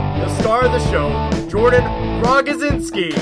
the star of the show, Jordan Rogozinski.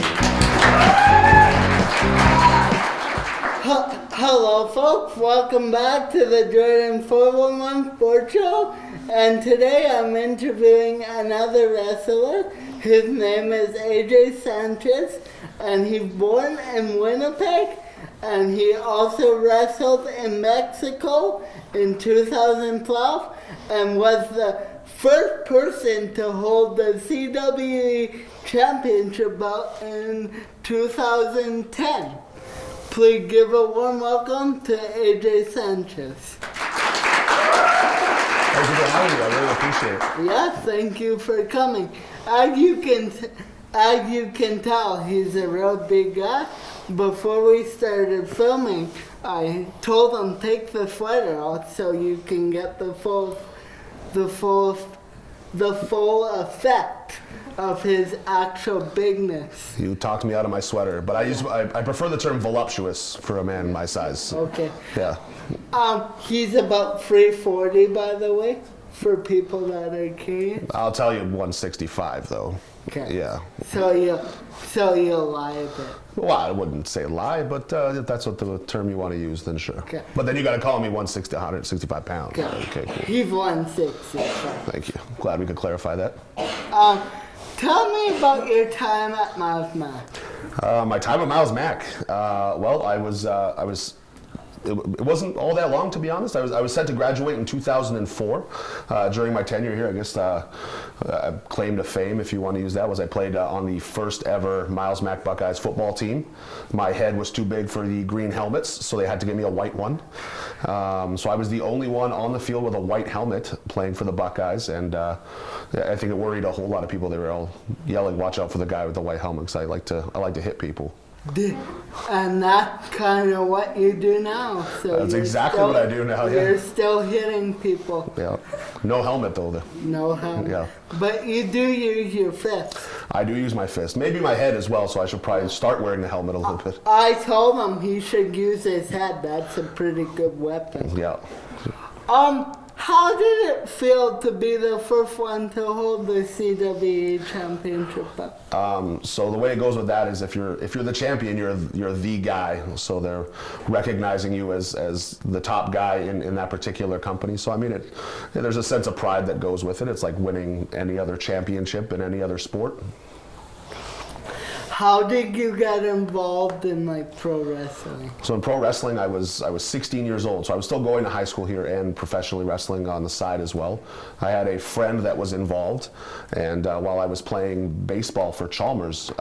Hello folks, welcome back to the Jordan 411 Sports Show, and today I'm interviewing another wrestler. His name is Sanchez, and he's born in Winnipeg, and he also wrestled in Mexico in 2012 and was the first person to hold the CWE championship belt in 2010. Please give a warm welcome to Sanchez. Thank you for having me. I really appreciate it. Yes, thank you for coming. As you can tell, he's a real big guy. Before we started filming, I told him take the sweater off so you can get the full effect of his actual bigness. You talked me out of my sweater, but I prefer the term voluptuous for a man my size. Okay. Yeah. He's about 340, by the way, for people that are curious. I'll tell you 165 though. Okay. Yeah. So you'll lie a bit. Well, I wouldn't say lie, but if that's what the term you want to use, then sure. Okay. But then you got to call me 165 pounds. Okay. Cool. He's 165. Thank you. Glad we could clarify that. Tell me about your time at Miles Mac. My time at Miles Mac. Well, it wasn't all that long, to be honest. I was set to graduate in 2004. During my tenure here, I guess claim to fame, if you want to use that, was I played on the first ever Miles Mac Buckeyes football team. My head was too big for the green helmets, so they had to give me a white one. So I was the only one on the field with a white helmet playing for the Buckeyes, and I think it worried a whole lot of people. They were all yelling, "Watch out for the guy with the white helmet," because I like to hit people. And that's kind of what you do now. So that's exactly what I do now. Yeah. You're still hitting people. Yeah. No helmet though. No helmet. Yeah. But you do use your fist. I do use my fist. Maybe my head as well. So I should probably start wearing the helmet a little bit. I told him he should use his head. That's a pretty good weapon. Yeah. How did it feel to be the first one to hold the CWE championship? So the way it goes with that is if you're the champion, you're the guy. So they're recognizing you as the top guy in that particular company. So I mean, there's a sense of pride that goes with it. It's like winning any other championship in any other sport. How did you get involved in pro wrestling? So in pro wrestling, I was 16 years old. So I was still going to high school here and professionally wrestling on the side as well. I had a friend that was involved, and while I was playing baseball for Chalmers,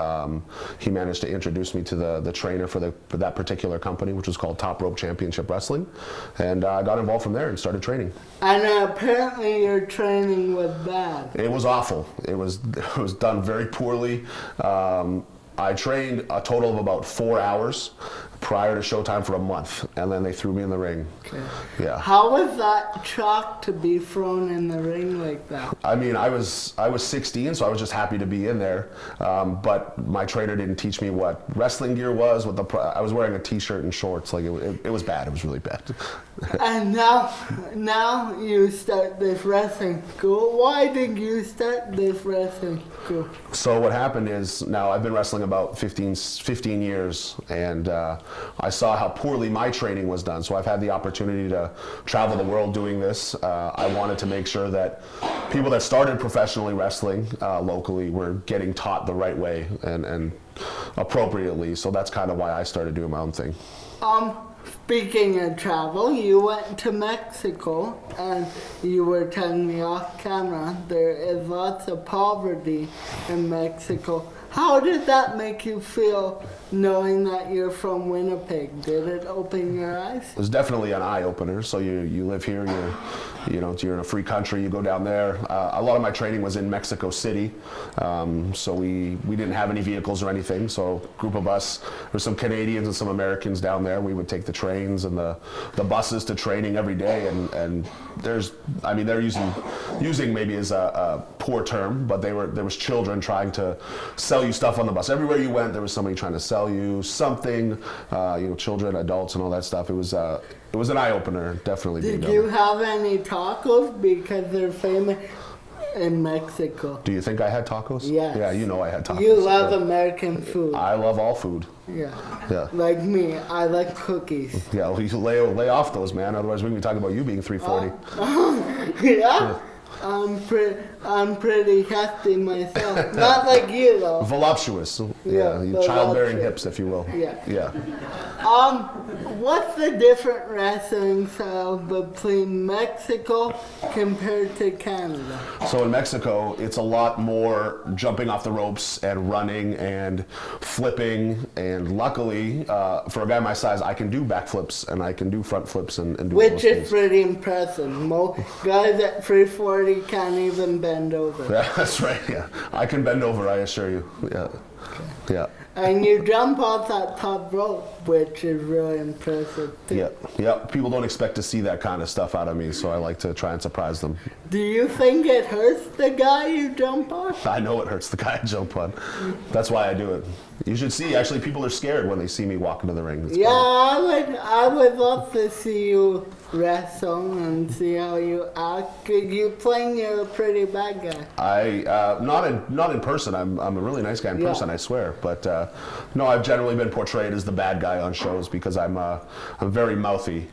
he managed to introduce me to the trainer for that particular company, which was called Top Rope Championship Wrestling, and I got involved from there and started training. And apparently your training was bad. It was awful. It was done very poorly. I trained a total of about 4 hours prior to showtime for a month, and then they threw me in the ring. Okay. Yeah. How was that shock to be thrown in the ring like that? I mean, I was 16, so I was just happy to be in there. But my trainer didn't teach me what wrestling gear was. I was wearing a t-shirt and shorts. Like it was bad. It was really bad. And now you start this wrestling school. Why did you start this wrestling school? So what happened is, now I've been wrestling about 15 years, and I saw how poorly my training was done. So I've had the opportunity to travel the world doing this. I wanted to make sure that people that started professionally wrestling locally were getting taught the right way and appropriately. So that's kind of why I started doing my own thing. Speaking of travel, you went to Mexico, and you were telling me off camera there is lots of poverty in Mexico. How did that make you feel, knowing that you're from Winnipeg? Did it open your eyes? It was definitely an eye-opener. So you live here, you're in a free country, you go down there. A lot of my training was in Mexico City, so we didn't have any vehicles or anything. So a group of us, there were some Canadians and some Americans down there. We would take the trains and the buses to training every day, and they're using maybe as a poor term, but there was children trying to sell you stuff on the bus. Everywhere you went, there was somebody trying to sell you something. Children, adults, and all that stuff. It was an eye opener, definitely. Did you have any tacos, because they're famous? in Mexico. Do you think I had tacos? Yes. Yeah, you know I had tacos. You love American food. I love all food. Yeah. Yeah. Like me, I like cookies. Yeah, well, you lay off those, man. Otherwise, we're going to be talking about you being 340. Yeah. I'm pretty hefty myself. Not like you though. Voluptuous. Yeah, You childbearing voluptuous. hips, if you will. Yeah. Yeah. What's the different wrestling style between Mexico compared to Canada? So in Mexico, it's a lot more jumping off the ropes and running and flipping. And luckily, for a guy my size, I can do backflips and I can do front flips and do Which those is things. pretty impressive. Most guys at 340 can't even bend over. Yeah, that's right. Yeah, I can bend over. I assure you. Yeah, yeah, And you jump off that top rope, which is really impressive too. yeah, yeah. People don't expect to see that kind of stuff out of me, so I like to try and surprise them. Do you think it hurts the guy you jump on? I know it hurts the guy I jump on. That's why I do it. You should see. Actually, people are scared when they see me walk into the ring. It's Yeah, funny. I would love to see you wrestle and see how you act. You playing you're a pretty bad guy. Not in person. I'm a really nice guy in Yeah. person, I swear. But no, I've generally been portrayed as the bad guy on shows because I'm very mouthy.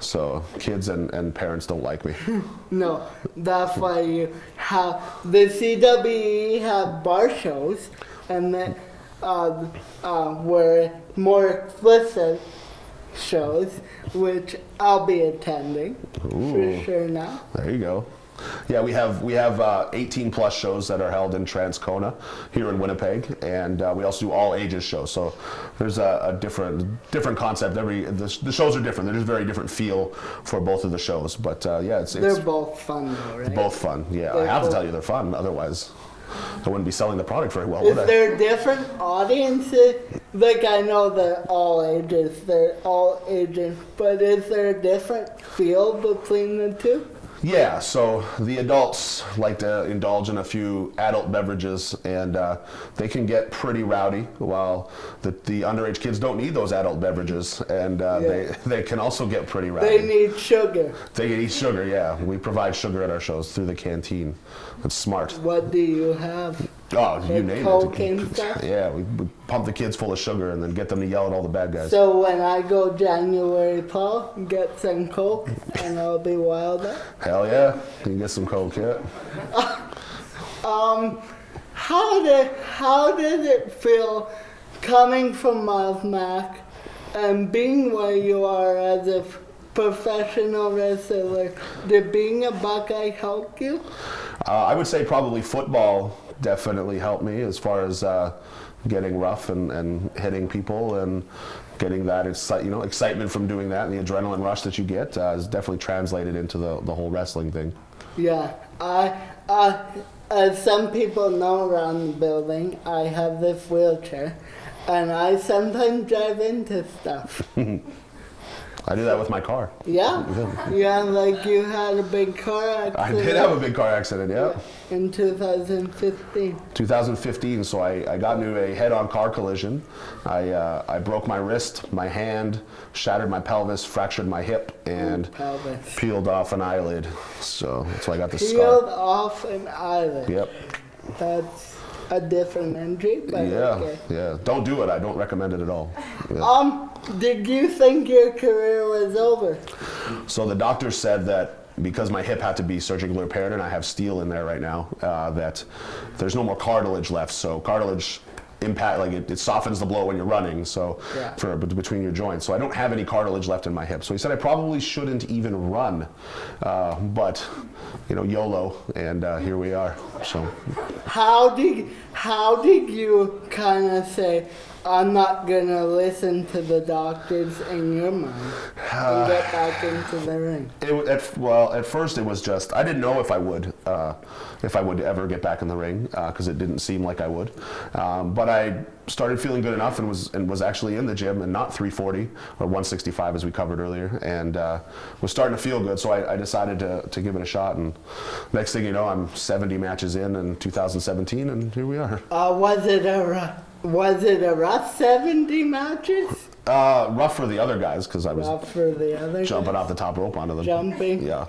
So kids and parents don't like me. No, that's why you have the CWE have bar shows, and then were more explicit shows, which I'll be attending for sure now. There you go. Yeah, we have 18 plus shows that are held in Transcona here in Winnipeg, and we also do all ages shows. So there's a different concept. The shows are different. There's a very different feel for both of the shows. But yeah, it's They're both fun though, right? both fun. Yeah, They're I have to both- tell you they're fun. Otherwise, I wouldn't be selling the product very well, would I? Is there different audiences? Like I know they're all ages, but is there a different feel between the two? Yeah, so the adults like to indulge in a few adult beverages, and they can get pretty rowdy, while the underage kids don't need those adult beverages, and they can also get pretty rowdy. They need sugar. They can eat sugar, yeah. We provide sugar at our shows through the canteen. It's smart. What do you have? Oh, you Like name Coke it. and stuff? Yeah, we pump the kids full of sugar and then get them to yell at all the bad guys. So when I go January 12th, get some Coke and I'll be wilder. Hell yeah, you can get some Coke, yeah. How did it feel coming from Mac and being where you are as a professional wrestler? Did being a Buckeye help you? I would say probably football definitely helped me as far as getting rough and hitting people and getting that excitement from doing that, and the adrenaline rush that you get is definitely translated into the whole wrestling thing. Yeah, as some people know around the building, I have this wheelchair, and I sometimes drive into stuff. I do that with my car. Yeah, like you had a big car accident. I did have a big car accident, yeah. In 2015. 2015, so I got into a head-on car collision. I broke my wrist, my hand, shattered my pelvis, fractured my hip, and Pelvis. peeled off an eyelid. So that's why I got the Peeled scar. off an eyelid. Yep. That's a different injury, but Yeah, okay. yeah. Don't do it. I don't recommend it at all. Yeah. Did you think your career was over? So the doctor said that because my hip had to be surgically repaired, and I have steel in there right now, that there's no more cartilage left. So cartilage impact, like it softens the blow when you're running, so Yeah. for between your joints. So I don't have any cartilage left in my hip. So he said I probably shouldn't even run, but YOLO, and here we are. So How did you kind of say, I'm not gonna listen to the doctors in your mind and get back into the ring? At first it was just, I didn't know if I would ever get back in the ring, because it didn't seem like I would. But I started feeling good enough and was actually in the gym, and not 340 or 165 as we covered earlier, and was starting to feel good. So I decided to give it a shot, and next thing you know, I'm 70 matches in 2017, and here we are. Was it a rough 70 matches? Rough for the other guys because I was Rough for the other jumping guys? off the top rope onto them. Jumping? Yeah.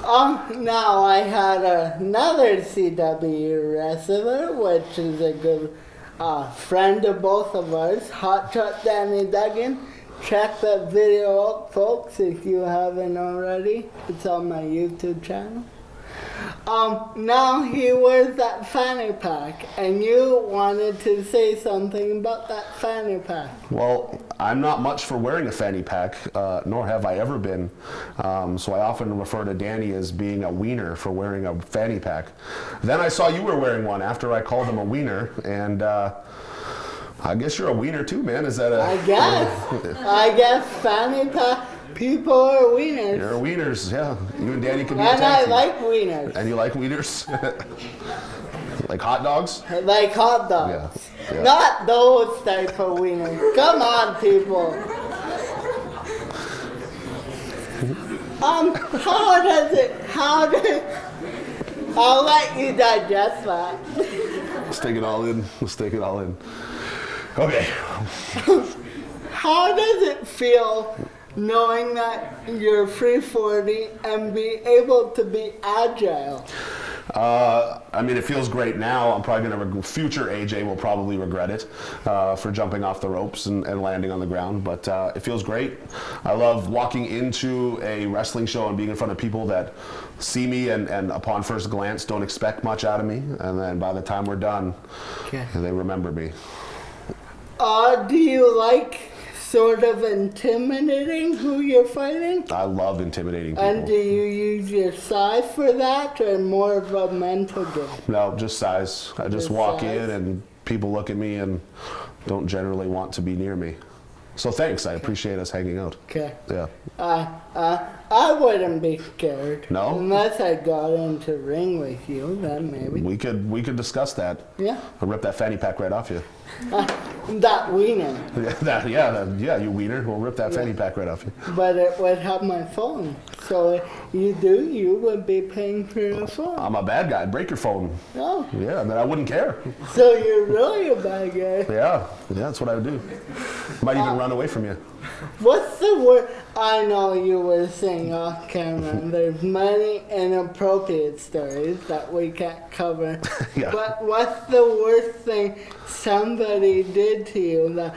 Now I had another CW wrestler, which is a good friend of both of ours, Hot Shot Danny Duggan. Check that video out, folks, if you haven't already. It's on my YouTube channel. Now he wears that fanny pack, and you wanted to say something about that fanny pack. Well, I'm not much for wearing a fanny pack, nor have I ever been. So I often refer to Danny as being a wiener for wearing a fanny pack. Then I saw you were wearing one after I called him a wiener, and I guess you're a wiener too, man. Is that a... I guess fanny pack people are wieners. You're wieners, yeah. You and Danny can be And I team. like wieners. And you like wieners? Like hot dogs? Like hot dogs. Yeah. Not those type of wieners. Come on, people. I'll let you digest that. Let's take it all in. Okay. How does it feel knowing that you're 340 and be able to be agile? I mean, it feels great now. I'm probably going to, future AJ will probably regret it for jumping off the ropes and landing on the ground, but it feels great. I love walking into a wrestling show and being in front of people that see me and upon first glance don't expect much out of me, and then by the time we're done, they remember me. Do you like sort of intimidating who you're fighting? I love intimidating people. And do you use your size for that, or more of a mental game? No, just size. I just walk in and people look at me and don't generally want to be near me. So thanks, I appreciate us hanging out. Okay. Yeah. I wouldn't be scared. No? Unless I got into ring with you, then maybe. We could discuss that. Yeah. I'll rip that fanny pack right off you. That wiener. Yeah, you wiener. We'll rip that fanny pack right off you. But it would have my phone. So if you would be paying for your phone. I'm a bad guy. I'd break your phone. Oh. Yeah, then I wouldn't care. So you're really a bad guy. Yeah, that's what I would do. Might even run away from you. What's the word? I know you were saying off camera, there's many inappropriate stories that we can't cover. Yeah. But what's the worst thing somebody did to you that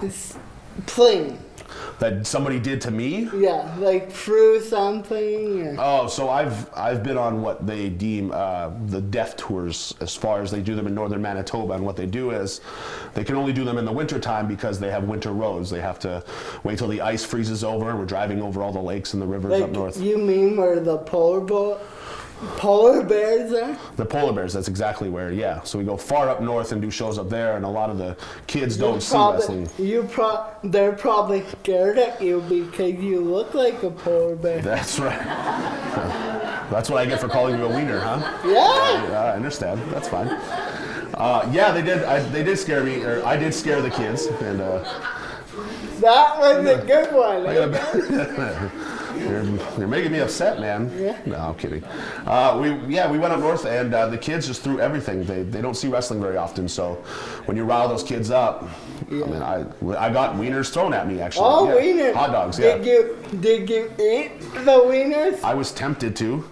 is plain? That somebody did to me? Yeah, like threw something. Or... Oh, so I've been on what they deem the death tours, as far as they do them in northern Manitoba, and what they do is they can only do them in the winter time because they have winter roads. They have to wait till the ice freezes over, and we're driving over all the lakes and the rivers like, up north. You mean where the polar bears are? The polar bears, that's exactly where, yeah. So we go far up north and do shows up there, and a lot of the kids don't see wrestling. They're probably scared at you because you look like a polar bear. That's right. That's what I get for calling you a wiener, huh? Yeah. I understand. That's fine. Yeah, they did scare me, or I did scare the kids, and that was a good one. You're making me upset, man. Yeah. No, I'm kidding. We went up north, and the kids just threw everything. They don't see wrestling very often, so when you rile those kids up, yeah. I mean, I got wieners thrown at me, actually. Oh, yeah. wieners. Hot dogs, yeah. Did you eat the wieners? I was tempted to,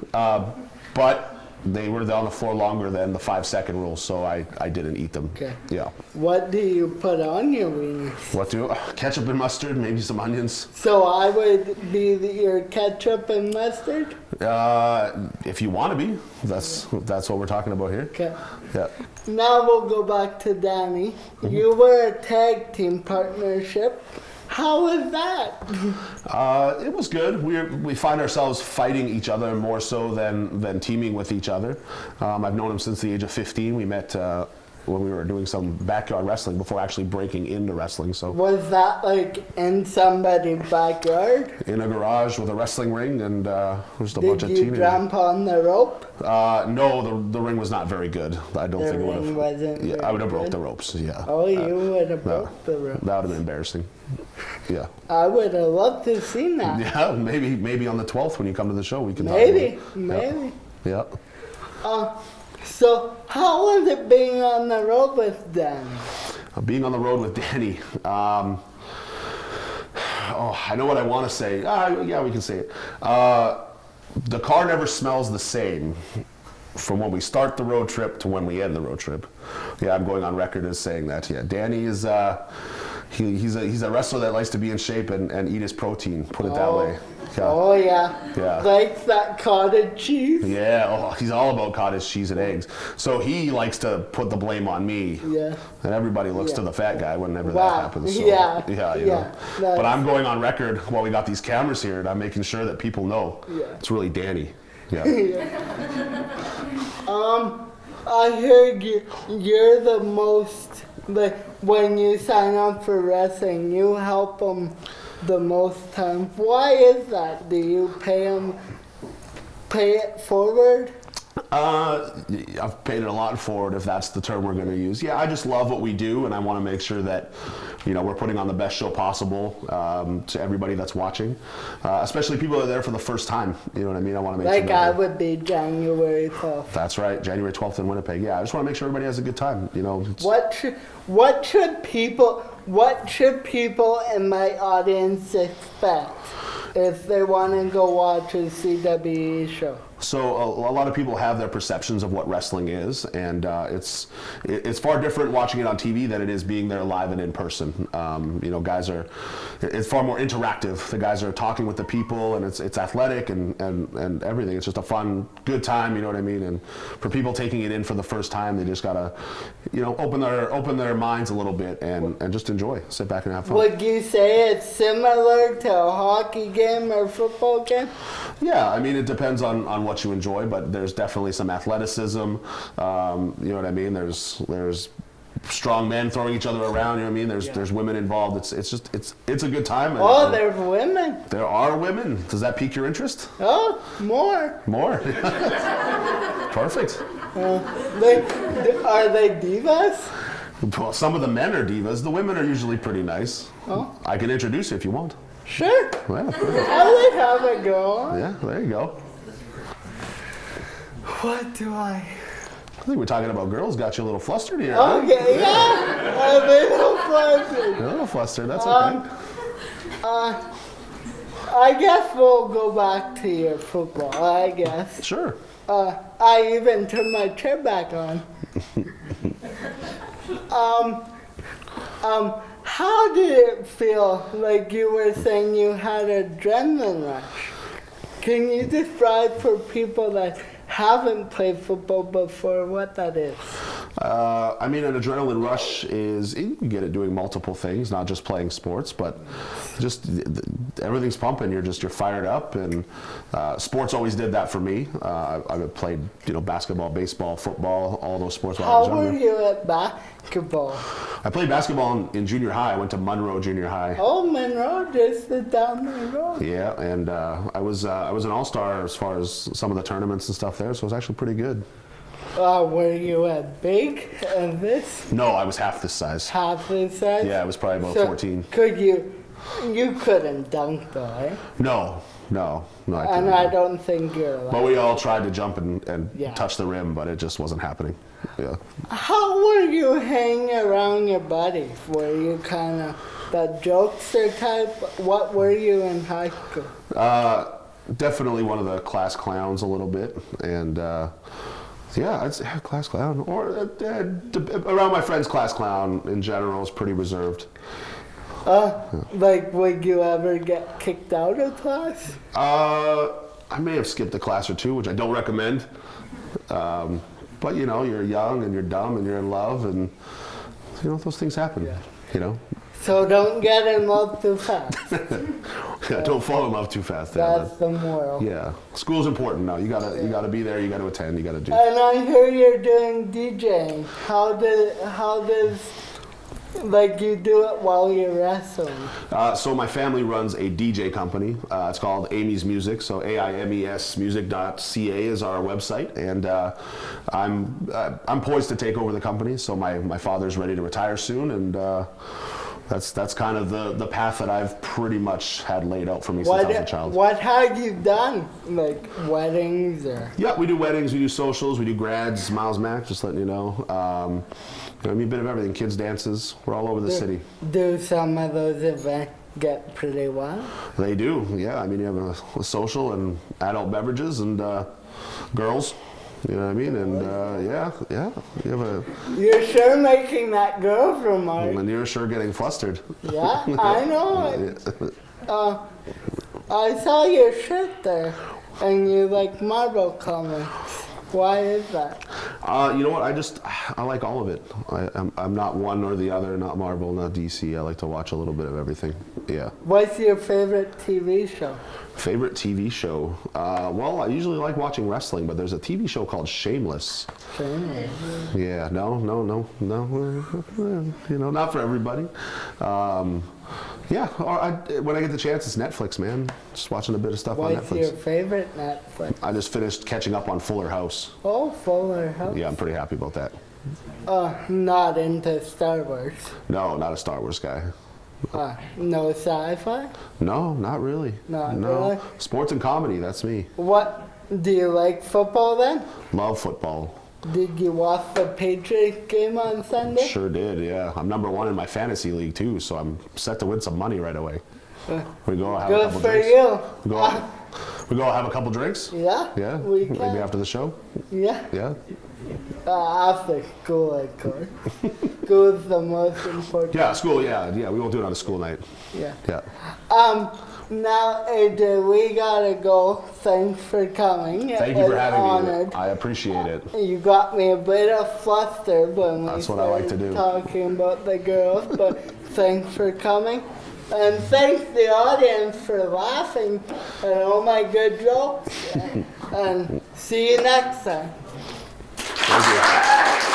but they were on the floor longer than the 5-second rule, so I didn't eat them. Okay. Yeah. What do you put on your wieners? Ketchup and mustard, maybe some onions. So I would be your ketchup and mustard? If you want to be, that's what we're talking about here. Okay. Yeah. Now we'll go back to Danny. You were a tag team partnership. How was that? It was good. We find ourselves fighting each other more so than teaming with each other. I've known him since the age of 15. We met when we were doing some backyard wrestling before actually breaking into wrestling. So was that like in somebody's backyard? In a garage with a wrestling ring and just a bunch of teenagers. Did you jump on the rope? No, the ring was not very good. I don't think it would have. Wasn't yeah, I would have broke the ropes. Yeah. Oh, you would have broke the rope. That would have been embarrassing. Yeah. I would have loved to have seen that. Yeah, maybe on the 12th when you come to the show we can maybe, talk about it. Maybe. Yeah. So how was it being on the road with Danny? Being on the road with Danny. I know what I want to say. Yeah, we can say it. the car never smells the same from when we start the road trip to when we end the road trip. Yeah, I'm going on record as saying that. Yeah, Danny is he's a wrestler that likes to be in shape and eat his protein. Put it that way. Yeah. Oh yeah. Yeah. Like that cottage cheese. Yeah. Oh, he's all about cottage cheese and eggs. So he likes to put the blame on me. Yeah. And everybody looks to the fat guy whenever Wow. that happens. So, Yeah. you know. But I'm going on record while we got these cameras here, and I'm making sure that people know it's really Danny. Yeah. I heard you're the most, like, when you sign up for wrestling, you help them the most time. Why is that? Do you pay it forward? I've paid it a lot forward, if that's the term we're going to use. Yeah, I just love what we do, and I want to make sure that, you know, we're putting on the best show possible to everybody that's watching, especially people that are there for the first time. You know what I mean? I want to make sure. Like I would be January 12th. That's right, January 12th in Winnipeg. Yeah, I just want to make sure everybody has a good time. You know. What should people in my audience expect if they want to go watch a CWE show? So a lot of people have their perceptions of what wrestling is, and it's far different watching it on TV than it is being there live and in person. You know, it's far more interactive. The guys are talking with the people, and it's athletic and everything. It's just a fun, good time. You know what I mean? And for people taking it in for the first time, they just gotta, you know, open their minds a little bit and just enjoy, sit back and have fun. Would you say it's similar to a hockey game or football game? Yeah, I mean, it depends on what you enjoy, but there's definitely some athleticism. You know what I mean? There's strong men throwing each other around. You know what I mean? There's women involved. It's a good time. Oh, there's women. There are women. Does that pique your interest? Oh, more. More. Perfect. Are they divas? Well, some of the men are divas. The women are usually pretty nice. Oh. I can introduce you if you want. Sure. Well, I would have a go. yeah, there you go. What do I think we're talking about girls. Got you a little flustered here. Okay, yeah. I'm a little flustered. A little flustered. That's okay. I guess we'll go back to your football. I guess. Sure. I even turned my chair back on. How did it feel? Like you were saying, you had adrenaline rush. Can you describe for people that haven't played football before what that is? I mean, an adrenaline rush is, you can get it doing multiple things, not just playing sports, but just everything's pumping. You're fired up, and sports always did that for me. I played, basketball, baseball, football, all those sports. How were you at basketball? I played basketball in junior high. I went to Monroe Junior High. Oh, Monroe, just down the road. Yeah, and I was an all-star as far as some of the tournaments and stuff there, so it was actually pretty good. Were you as big as this? No, I was half this size. Half this size? Yeah, I was probably about 14. Could you couldn't dunk though, eh? No, I couldn't. And I don't think you're allowed. But we all tried to jump and touch the rim, but it just wasn't happening. Yeah. How were you hanging around your buddies? Were you kind of the jokester type? What were you in high school? Definitely one of the class clowns a little bit, and yeah, I'd say class clown, or around my friends, class clown in general is pretty reserved. Like, would you ever get kicked out of class? I may have skipped a class or two, which I don't recommend. But you're young and you're dumb and you're in love, and those things happen. Yeah. So don't get in love too fast. Yeah, don't fall in love too fast. That's the moral. Yeah, school's important now. You gotta be there. You gotta attend. You gotta do. And I hear you're doing DJing. How does like you do it while you're wrestling? So my family runs a DJ company. It's called Amy's Music. So AIMES music.ca is our website, and I'm poised to take over the company. So my father's ready to retire soon, and that's kind of the path that I've pretty much had laid out for me since I was a child. What have you done? Like weddings or? Yeah, we do weddings, we do socials, we do grads, Miles Mac, just letting you know. I mean, a bit of everything, kids dances, we're all over the city. Do some of those get pretty wild. They do, yeah. I mean, you have a social and adult beverages and girls. You know what I mean? And yeah. You have a. You're sure making that girl remark. And you're sure getting flustered. Yeah, I know. I saw your shirt there, and you like Marvel comics. Why is that? You know what? I like all of it. I'm not one or the other. Not Marvel, not DC. I like to watch a little bit of everything. Yeah. What's your favorite TV show? Favorite TV show? Well, I usually like watching wrestling, but there's a TV show called Shameless. Shameless. Yeah. No. You know, not for everybody. Yeah, when I get the chance, it's Netflix, man. Just watching a bit of stuff on Netflix. What's your favorite Netflix? I just finished catching up on Fuller House. Oh, Fuller House. Yeah, I'm pretty happy about that. Not into Star Wars. No, not a Star Wars guy. No sci-fi? No, not really. Not no. really? Sports and comedy, that's me. What, do you like football then? Love football. Did you watch the Patriots game on Sunday? Sure did, yeah. I'm number 1 in my fantasy league too, so I'm set to win some money right away. We go have a couple drinks. Good for We go have a couple drinks? Yeah. Yeah? We can. Maybe after the show? Yeah. Yeah? After school, of course. School is the most important. Yeah, school, yeah. We won't do it on a school night. Yeah. Yeah. Now, AJ, we gotta go. Thanks for coming. Thank you for having me. I appreciate it. You got me a bit of flustered when we That's what I like to do. talking about the girls, but thanks for coming. And thanks the audience for laughing at all my good jokes. And see you next time. Thank you.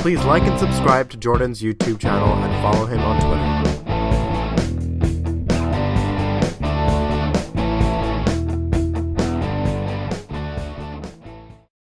Please like and subscribe to Jordan's YouTube channel and follow him on Twitter.